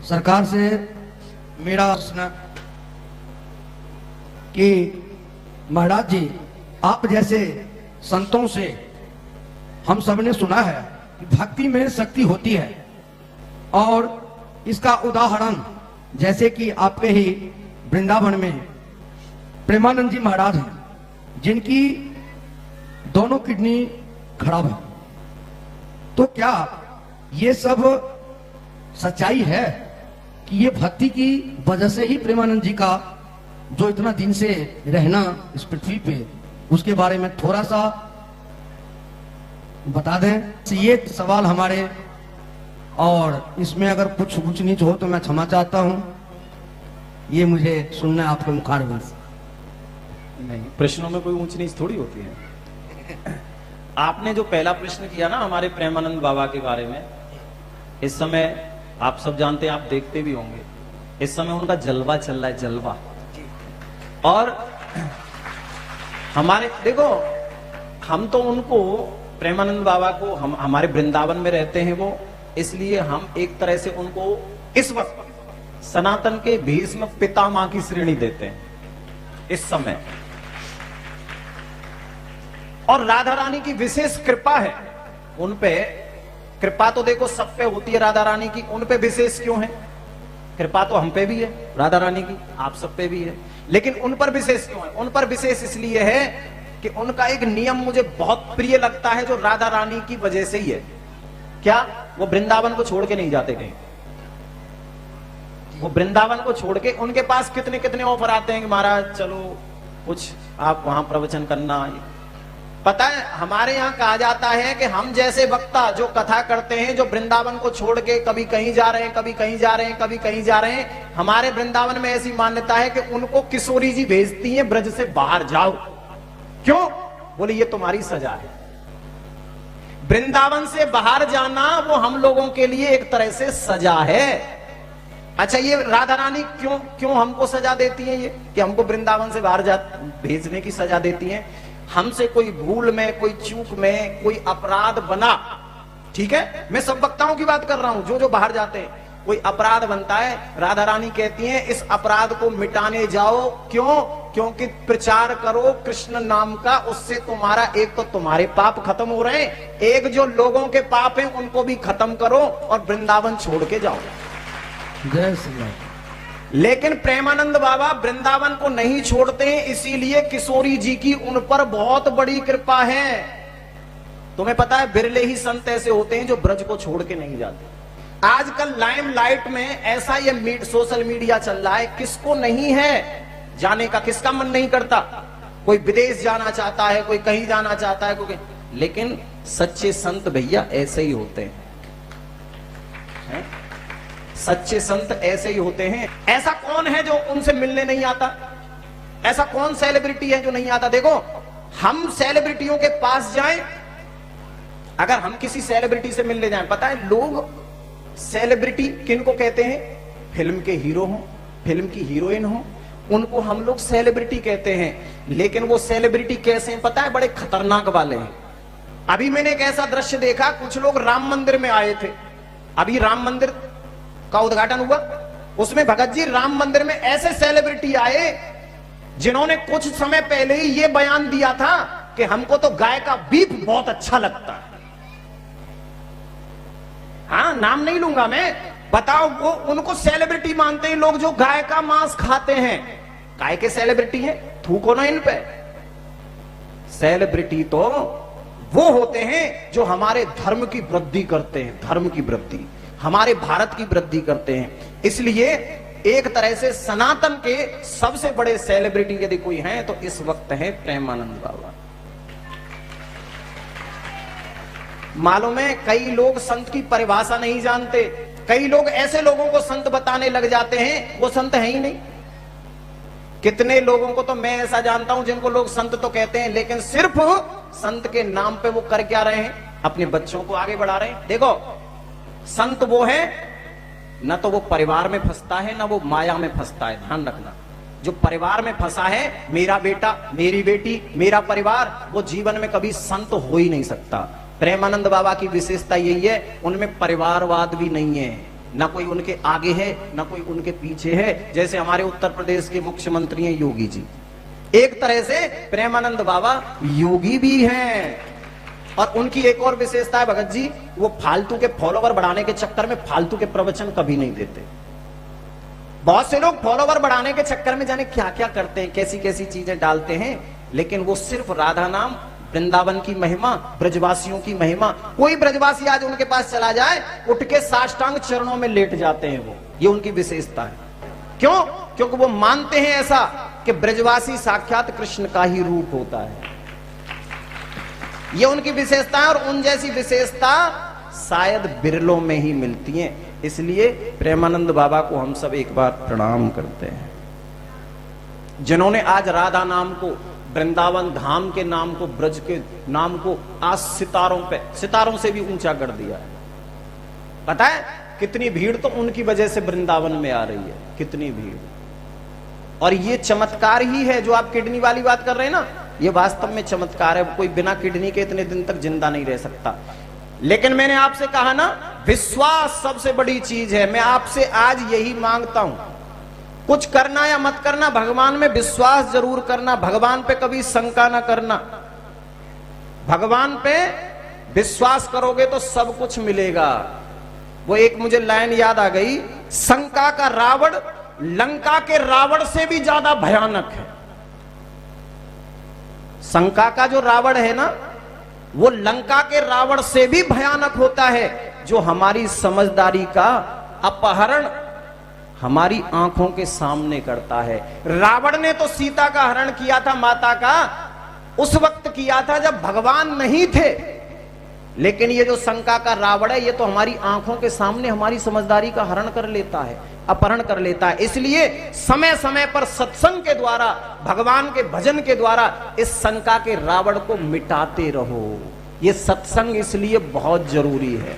सरकार से मेरा प्रश्न कि महाराज जी, आप जैसे संतों से हम सब ने सुना है कि भक्ति में शक्ति होती है, और इसका उदाहरण जैसे कि आपके ही वृंदावन में प्रेमानंद जी महाराज हैं, जिनकी दोनों किडनी खराब है। तो क्या ये सब सच्चाई है कि ये भक्ति की वजह से ही प्रेमानंद जी का जो इतना दिन से रहना इस पृथ्वी पे, उसके बारे में थोड़ा सा बता दें। ये सवाल हमारे, और इसमें अगर कुछ ऊंच नीच हो तो मैं क्षमा चाहता हूं, ये मुझे सुनना है आपके मुखारबिंद से। नहीं, प्रश्नों में कोई ऊंच नीच थोड़ी होती है। आपने जो पहला प्रश्न किया ना हमारे प्रेमानंद बाबा के बारे में, इस समय आप सब जानते हैं, आप देखते भी होंगे, इस समय उनका जलवा चल रहा है, जलवा। और हमारे देखो, हम तो उनको प्रेमानंद बाबा को हमारे वृंदावन में रहते हैं वो, इसलिए हम एक तरह से उनको इस वक्त सनातन के भीष्म पितामह की श्रेणी देते हैं इस समय। और राधा रानी की विशेष कृपा है उन पे। कृपा तो देखो सब पे होती है राधा रानी की, उन पे विशेष क्यों है? कृपा तो हम पे भी है राधा रानी की, आप सब पे भी है, लेकिन उन पर विशेष क्यों है? उन पर विशेष इसलिए है कि उनका एक नियम मुझे बहुत प्रिय लगता है, जो राधा रानी की वजह से ही है। क्या? वो वृंदावन को छोड़ के नहीं जाते कहीं। वो वृंदावन को छोड़ के, उनके पास कितने कितने ऑफर आते हैं कि महाराज चलो कुछ आप वहां प्रवचन करना। पता है, हमारे यहाँ कहा जाता है कि हम जैसे वक्ता जो कथा करते हैं, जो वृंदावन को छोड़ के कभी कहीं जा रहे हैं, कभी कहीं जा रहे हैं, कभी कहीं जा रहे हैं, हमारे वृंदावन में ऐसी मान्यता है कि उनको किशोरी जी भेजती हैं, ब्रज से बाहर जाओ। क्यों? बोले ये तुम्हारी सजा है। वृंदावन से बाहर जाना वो हम लोगों के लिए एक तरह से सजा है। अच्छा, ये राधा रानी क्यों क्यों हमको सजा देती है? ये कि हमको वृंदावन से बाहर भेजने की सजा देती है। हमसे कोई भूल में, कोई चूक में, कोई अपराध बना, ठीक है, मैं सब वक्ताओं की बात कर रहा हूं, जो जो बाहर जाते हैं, कोई अपराध बनता है, राधा रानी कहती हैं इस अपराध को मिटाने जाओ। क्यों? क्योंकि प्रचार करो कृष्ण नाम का, उससे तुम्हारा एक तो तुम्हारे पाप खत्म हो रहे हैं, एक जो लोगों के पाप हैं उनको भी खत्म करो और वृंदावन छोड़ के जाओ। जय श्री राम। लेकिन प्रेमानंद बाबा वृंदावन को नहीं छोड़ते हैं, इसीलिए किशोरी जी की उन पर बहुत बड़ी कृपा है। तुम्हें पता है, बिरले ही संत ऐसे होते हैं जो ब्रज को छोड़ के नहीं जाते। आजकल लाइमलाइट में ऐसा ये सोशल मीडिया चल रहा है, किसको नहीं है जाने का, किसका मन नहीं करता? कोई विदेश जाना चाहता है, कोई कहीं जाना चाहता है, कोई, लेकिन सच्चे संत भैया ऐसे ही होते हैं। सच्चे संत ऐसे ही होते हैं। ऐसा कौन है जो उनसे मिलने नहीं आता? ऐसा कौन सेलिब्रिटी है जो नहीं आता? देखो, हम सेलिब्रिटियों के पास जाएं, अगर हम किसी सेलिब्रिटी से मिलने जाएं, पता है लोग सेलिब्रिटी किनको कहते हैं? फिल्म के हीरो हो, फिल्म की हीरोइन हो, उनको हम लोग सेलिब्रिटी कहते हैं। लेकिन वो सेलिब्रिटी कैसे हैं पता है? बड़े खतरनाक वाले हैं। अभी मैंने एक ऐसा दृश्य देखा, कुछ लोग राम मंदिर में आए थे, अभी राम मंदिर का उद्घाटन हुआ, उसमें भगत जी राम मंदिर में ऐसे सेलिब्रिटी आए जिन्होंने कुछ समय पहले ही ये बयान दिया था कि हमको तो गाय का बीफ बहुत अच्छा लगता है। हाँ, नाम नहीं लूंगा मैं, बताओ, वो उनको सेलिब्रिटी मानते हैं लोग जो गाय का मांस खाते हैं। गाय के सेलिब्रिटी हैं, थूको ना इन पे। सेलिब्रिटी तो वो होते हैं जो हमारे धर्म की वृद्धि करते हैं, धर्म की वृद्धि, हमारे भारत की वृद्धि करते हैं। इसलिए एक तरह से सनातन के सबसे बड़े सेलिब्रिटी यदि कोई हैं तो इस वक्त है प्रेमानंद बाबा। मालूम है, कई लोग संत की परिभाषा नहीं जानते। कई लोग ऐसे लोगों को संत बताने लग जाते हैं, वो संत है ही नहीं। कितने लोगों को तो मैं ऐसा जानता हूं जिनको लोग संत तो कहते हैं, लेकिन सिर्फ संत के नाम पे वो कर क्या रहे हैं? अपने बच्चों को आगे बढ़ा रहे हैं। देखो, संत वो है, न तो वो परिवार में फंसता है, न वो माया में फंसता है। ध्यान रखना, जो परिवार में फंसा है, मेरा बेटा, मेरी बेटी, मेरा परिवार, वो जीवन में कभी संत हो ही नहीं सकता। प्रेमानंद बाबा की विशेषता यही है, उनमें परिवारवाद भी नहीं है। ना कोई उनके आगे है ना कोई उनके पीछे है। जैसे हमारे उत्तर प्रदेश के मुख्यमंत्री हैं योगी जी, एक तरह से प्रेमानंद बाबा योगी भी हैं। और उनकी एक और विशेषता है भगत जी, वो फालतू के फॉलोवर बढ़ाने के चक्कर में फालतू के प्रवचन कभी नहीं देते। बहुत से लोग फॉलोवर बढ़ाने के चक्कर में जाने क्या क्या करते हैं, कैसी कैसी चीजें डालते हैं, लेकिन वो सिर्फ राधा नाम, वृंदावन की महिमा, ब्रजवासियों की महिमा। कोई ब्रजवासी आज उनके पास चला जाए, उठ के साष्टांग चरणों में लेट जाते हैं वो, ये उनकी विशेषता है। क्यों? क्योंकि वो मानते हैं ऐसा कि ब्रजवासी साक्षात कृष्ण का ही रूप होता है। ये उनकी विशेषता है, और उन जैसी विशेषता शायद बिरलों में ही मिलती हैं। इसलिए प्रेमानंद बाबा को हम सब एक बार प्रणाम करते हैं, जिन्होंने आज राधा नाम को, वृंदावन धाम के नाम को, ब्रज के नाम को आज सितारों से भी ऊंचा कर दिया है। पता है कितनी भीड़ तो उनकी वजह से वृंदावन में आ रही है, कितनी भीड़। और ये चमत्कार ही है जो आप किडनी वाली बात कर रहे हैं ना, ये वास्तव में चमत्कार है। कोई बिना किडनी के इतने दिन तक जिंदा नहीं रह सकता। लेकिन मैंने आपसे कहा ना, विश्वास सबसे बड़ी चीज है। मैं आपसे आज यही मांगता हूं, कुछ करना या मत करना, भगवान में विश्वास जरूर करना, भगवान पे कभी शंका ना करना। भगवान पे विश्वास करोगे तो सब कुछ मिलेगा। वो एक मुझे लाइन याद आ गई, शंका का रावण लंका के रावण से भी ज्यादा भयानक है। शंका का जो रावण है ना, वो लंका के रावण से भी भयानक होता है, जो हमारी समझदारी का अपहरण हमारी आंखों के सामने करता है। रावण ने तो सीता का हरण किया था, माता का, उस वक्त किया था जब भगवान नहीं थे। लेकिन ये जो शंका का रावण है, ये तो हमारी आंखों के सामने हमारी समझदारी का हरण कर लेता है, अपहरण कर लेता है। इसलिए समय समय पर सत्संग के द्वारा, भगवान के भजन के द्वारा इस शंका के रावण को मिटाते रहो। ये सत्संग इसलिए बहुत जरूरी है।